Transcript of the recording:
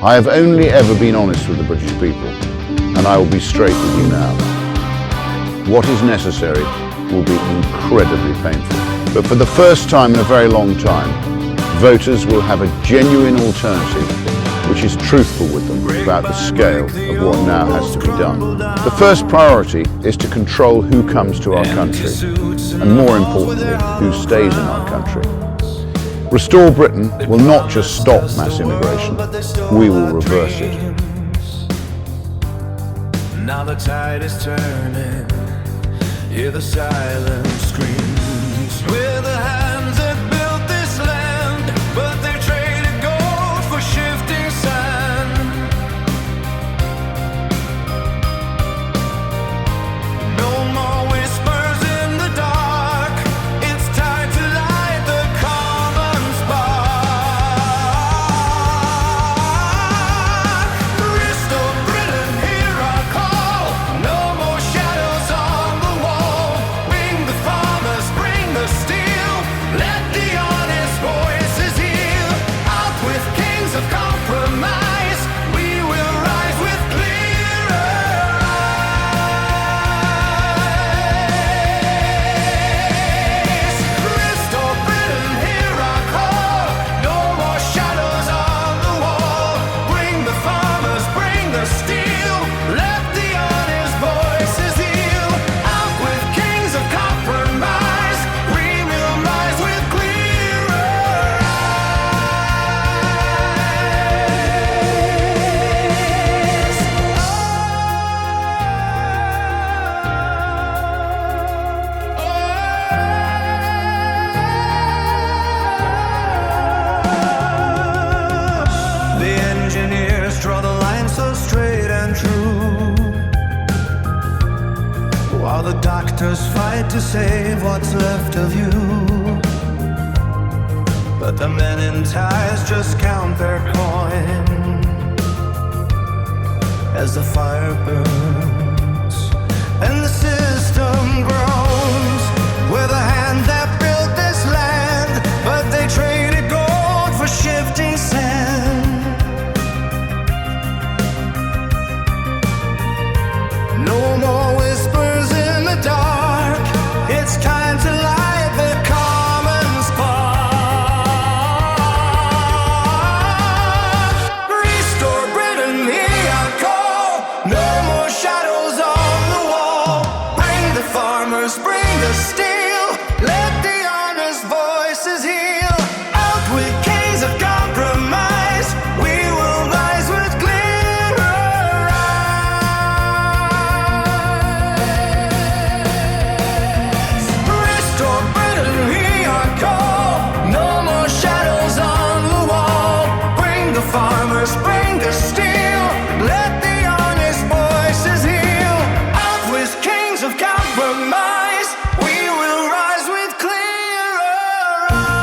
I have only ever been honest with the British people, and I will be straight with you now. What is necessary will be incredibly painful. But for the first time in a very long time, voters will have a genuine alternative which is truthful with them about the scale of what now has to be done. The first priority is to control who comes to our country, and more importantly, who stays in our country. Restore Britain will not just stop mass immigration, we will reverse it. Now the tide is turning, hear the silent screams. We're the hands that built this land, but they traded gold for shifting sand. No more whispers in the dark, it's time to light the common spark. Restore Britain, hear our call, no more shadows on the wall. Bring the farmers, bring the steel, let the honest voices heal. Out with kings of compromise, we will rise with clearer eyes. Restore Britain, hear our call, no more shadows on the wall. Bring the farmers, bring the steel, let the honest voices heal. Out with kings of compromise, we will rise with clearer eyes. The engineers draw the line so straight and true, while the doctors fight to save what's left of you. But the men in ties just count their coin as the fire burns and the system groans. We're the hand that built this land, but they traded gold for shifting sand. No more whispers in the dark, it's time to light the common spark. Restore Britain, hear our call, no more shadows on the wall. Bring the farmers, bring the steel, let the honest voices heal. Out with kings of compromise, we will rise with clearer eyes. Restore Britain, hear our call, no more shadows on the wall. Bring the farmers, bring the steel, let the honest voices heal. Out with kings of compromise, we will rise with clearer eyes.